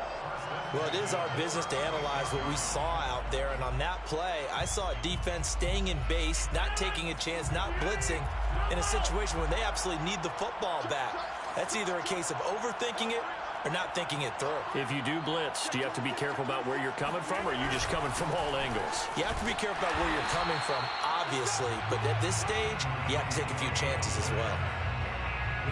D: Well, it is our business to analyze what we saw out there. And on that play, I saw a defense staying in base, not taking a chance, not blitzing in a situation where they absolutely need the football back. That's either a case of overthinking it or not thinking it through.
C: If you do blitz, do you have to be careful about where you're coming from, or are you just coming from all angles?
D: You have to be careful about where you're coming from, obviously. But at this stage, you have to take a few chances as well.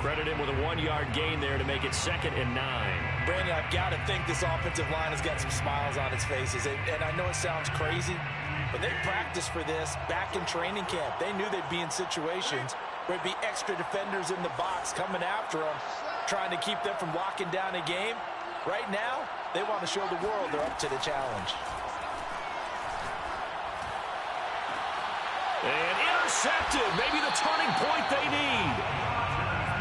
C: Credit him with a 1-yard gain there to make it 2nd and 9.
D: Brandon, I've got to think this offensive line has got some smiles on its faces. And I know it sounds crazy, but they practiced for this back in training camp. They knew they'd be in situations where it'd be extra defenders in the box coming after them, trying to keep them from locking down a game. Right now, they want to show the world they're up to the challenge.
C: And intercepted. Maybe the turning point they need.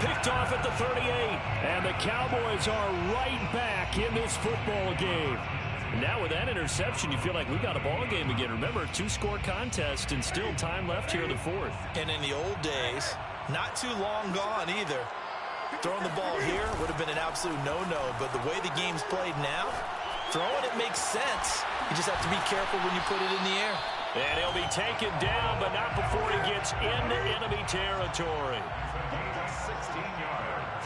C: Picked off at the 38. And the Cowboys are right back in this football game. Now with that interception, you feel like we've got a ball game again. Remember, 2-score contest and still time left here in the 4th.
D: And in the old days, not too long gone either. Throwing the ball here would have been an absolute no-no, but the way the game's played now, throwing it makes sense. You just have to be careful when you put it in the air.
C: And he'll be taken down, but not before he gets into enemy territory.
E: 16 yards.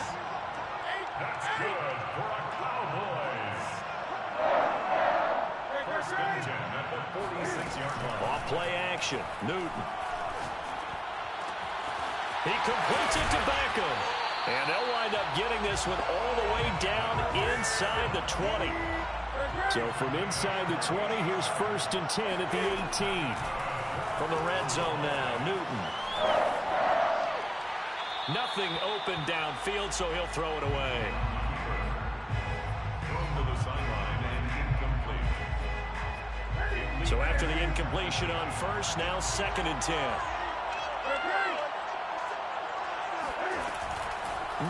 E: That's good for a Cowboys. 1st and 10 at the 46-yard line.
C: Off play action. Newton. He completes it to Beckham. And they'll wind up getting this one all the way down inside the 20. So from inside the 20, here's 1st and 10 at the 18. From the red zone now, Newton. Nothing open downfield, so he'll throw it away.
E: Thrown to the sideline and incomplete.
C: So after the incompletion on 1st, now 2nd and 10.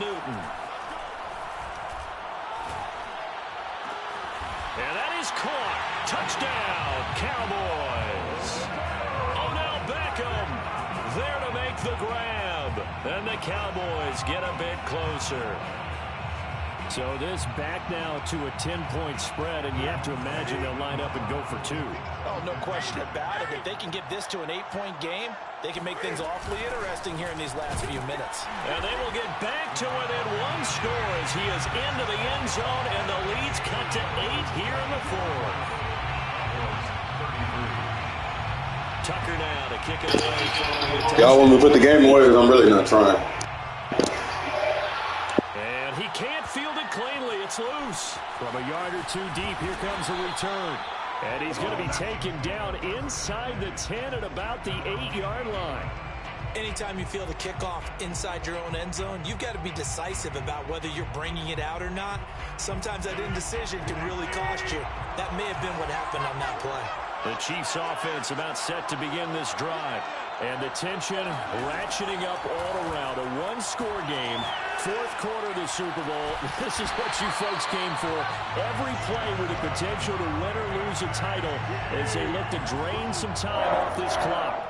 C: Newton. And that is caught. Touchdown, Cowboys. Oh, now Beckham there to make the grab. And the Cowboys get a bit closer. So this back now to a 10-point spread, and you have to imagine they'll line up and go for 2.
D: Oh, no question about it. If they can get this to an 8-point game, they can make things awfully interesting here in these last few minutes.
C: And they will get back to within 1 score as he is into the end zone, and the lead's cut to 8 here in the 4th. Tucker now to kick it away.
F: Y'all want me to put the game away because I'm really not trying.
C: And he can't field it cleanly. It's loose. From a yard or two deep, here comes a return. And he's going to be taken down inside the 10 at about the 8-yard line.
D: Anytime you feel the kickoff inside your own end zone, you've got to be decisive about whether you're bringing it out or not. Sometimes that indecision can really cost you. That may have been what happened on that play.
C: The Chiefs offense about set to begin this drive. And the tension ratcheting up all around. A one-score game, fourth quarter of the Super Bowl. This is what you folks came for. Every play with the potential to win or lose a title as they look to drain some time off this clock.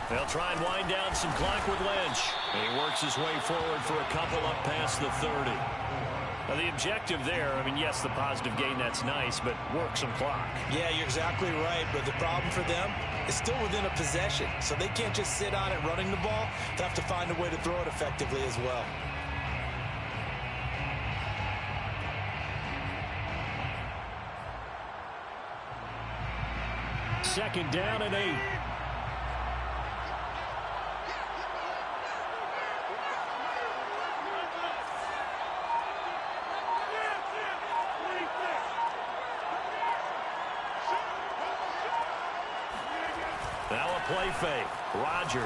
C: They'll try and wind down some clock with Lynch. And he works his way forward for a couple up past the 30. Now the objective there, I mean, yes, the positive gain, that's nice, but work some clock.
D: Yeah, you're exactly right, but the problem for them is still within a possession. So they can't just sit on it running the ball. They have to find a way to throw it effectively as well.
C: Second down and 8. Now a play fake. Rodgers.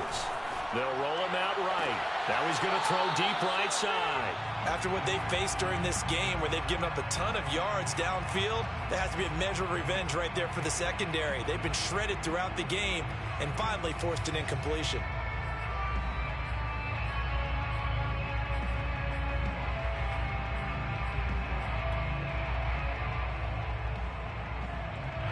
C: They'll roll him out right. Now he's going to throw deep right side.
D: After what they've faced during this game where they've given up a ton of yards downfield, there has to be a measure of revenge right there for the secondary. They've been shredded throughout the game and finally forced an incompletion.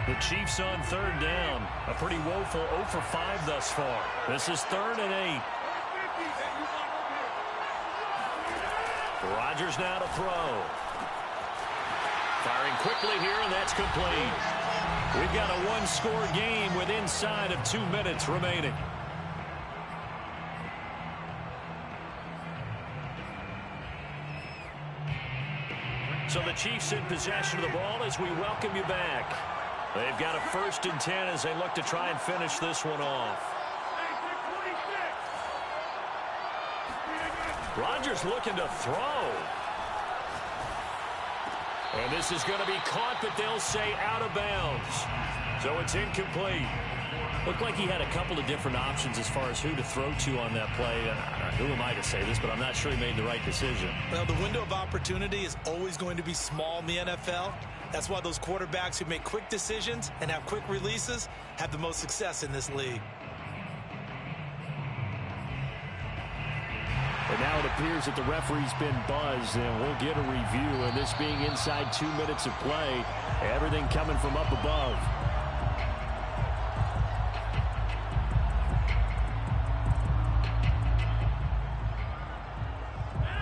C: The Chiefs on third down. A pretty woeful 0 for 5 thus far. This is 3rd and 8. Rodgers now to throw. Firing quickly here, and that's complete. We've got a one-score game with inside of 2 minutes remaining. So the Chiefs in possession of the ball as we welcome you back. They've got a 1st and 10 as they look to try and finish this one off. Rodgers looking to throw. And this is going to be caught, but they'll say out of bounds. So it's incomplete. Looked like he had a couple of different options as far as who to throw to on that play. Who am I to say this, but I'm not sure he made the right decision.
D: Well, the window of opportunity is always going to be small in the NFL. That's why those quarterbacks who make quick decisions and have quick releases have the most success in this league.
C: And now it appears that the referee's been buzzed, and we'll get a review. And this being inside 2 minutes of play, everything coming from up above.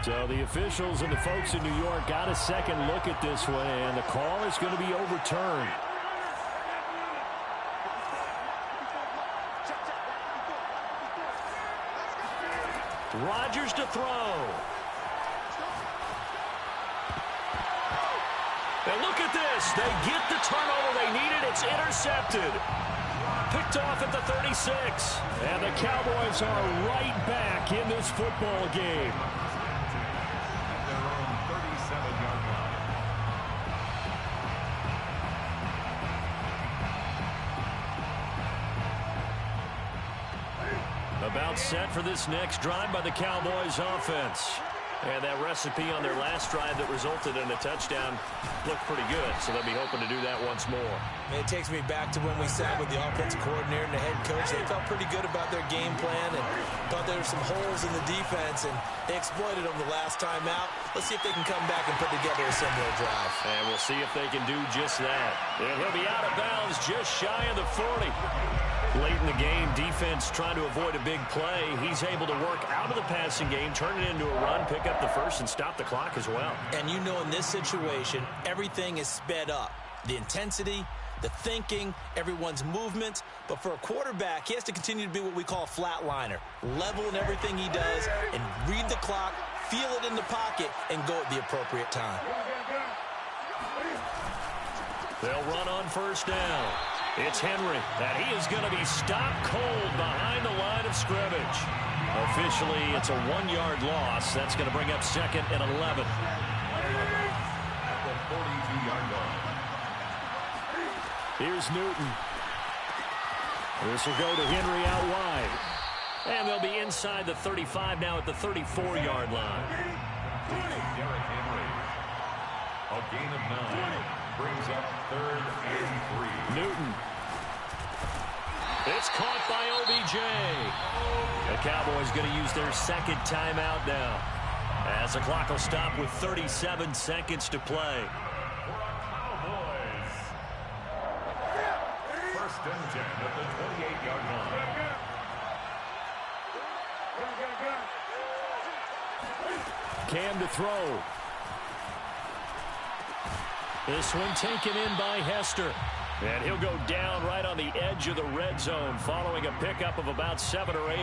C: So the officials and the folks in New York got a second look at this one, and the call is going to be overturned. Rodgers to throw. And look at this. They get the turnover they needed. It's intercepted. Picked off at the 36. And the Cowboys are right back in this football game. About set for this next drive by the Cowboys offense. And that recipe on their last drive that resulted in a touchdown looked pretty good, so they'll be hoping to do that once more.
D: It takes me back to when we sat with the offensive coordinator and the head coach. They felt pretty good about their game plan and thought there were some holes in the defense, and they exploited them the last time out. Let's see if they can come back and put together a similar drive.
C: And we'll see if they can do just that. And he'll be out of bounds just shy of the 40. Late in the game, defense trying to avoid a big play. He's able to work out of the passing game, turn it into a run, pick up the first, and stop the clock as well.
D: And you know in this situation, everything is sped up. The intensity, the thinking, everyone's movements. But for a quarterback, he has to continue to be what we call a flatliner. Level in everything he does and read the clock, feel it in the pocket, and go at the appropriate time.
C: They'll run on first down. It's Henry, and he is going to be stopped cold behind the line of scrimmage. Officially, it's a 1-yard loss. That's going to bring up 2nd and 11.
E: At the 42-yard line.
C: Here's Newton. This will go to Henry out wide. And they'll be inside the 35 now at the 34-yard line.
E: Derrick Henry. A gain of 9. Brings up 3rd and 3.
C: Newton. It's caught by OBJ. The Cowboys going to use their 2nd timeout now, as the clock will stop with 37 seconds to play.
E: Cowboys. 1st and 10 at the 28-yard line.
C: Cam to throw. This one taken in by Hester. And he'll go down right on the edge of the red zone following a pickup of about 7 or 8.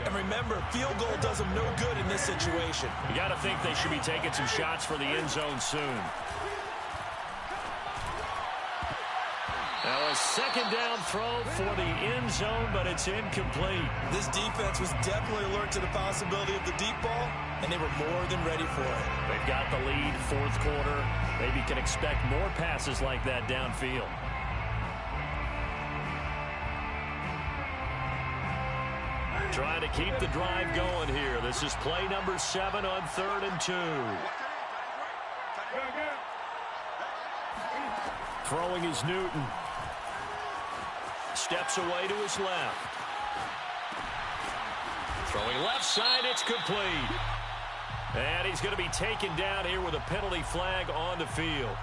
D: And remember, field goal does them no good in this situation.
C: You got to think they should be taking some shots for the end zone soon. Now a 2nd down throw for the end zone, but it's incomplete.
D: This defense was definitely alert to the possibility of the deep ball, and they were more than ready for it.
C: They've got the lead, 4th quarter. Maybe can expect more passes like that downfield. Trying to keep the drive going here. This is play number 7 on 3rd and 2. Throwing is Newton. Steps away to his left. Throwing left side, it's complete. And he's going to be taken down here with a penalty flag on the field.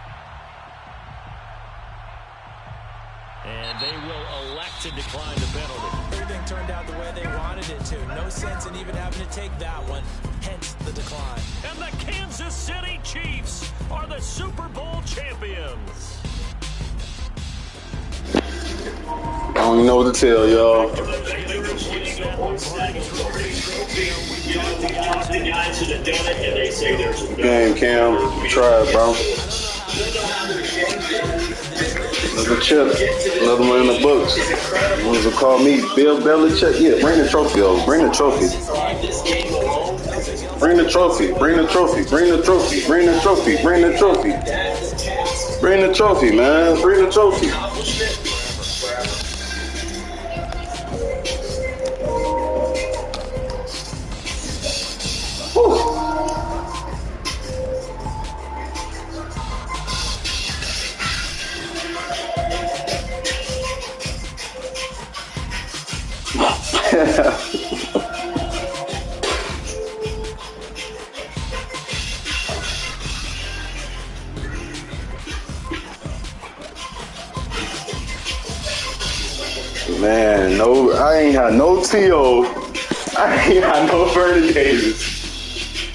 C: And they will elect to decline the penalty.
D: Everything turned out the way they wanted it to. No sense in even having to take that one, hence the decline.
C: And the Kansas City Chiefs are the Super Bowl champions.
F: I don't even know what to tell y'all. Game, Cam. You tried, bro. Another chip. Another one in the books. Ones will call me Bill Belichick. Yeah, bring the trophy over. Bring the trophy. Bring the trophy. Bring the trophy. Bring the trophy. Bring the trophy. Bring the trophy. Bring the trophy, man. Bring the trophy. Man, no, I ain't had no T.O. I ain't had no Vernon Davis.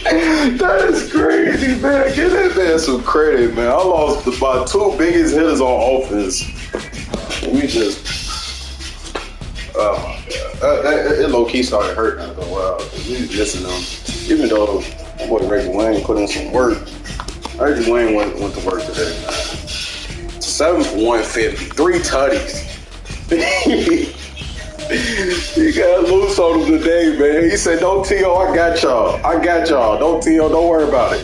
F: That is crazy, man. Give that man some credit, man. I lost my 2 biggest hitters on offense. We just, oh my God. It low-key started hurting after a while. We was missing them. Even though my boy Reggie Wayne put in some work. Reggie Wayne went to work today, man. 7 for 150, 3 tutties. He got loose on him today, man. He said, "Don't T.O., I got y'all. I got y'all. Don't T.O., don't worry about it."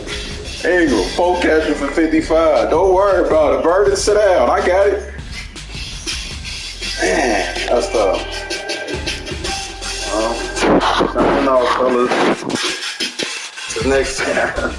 F: Ingram, 4 catches for 55. Don't worry about it. Burden, sit down. I got it. Man, that's tough. Signing off, fellas. Till next time.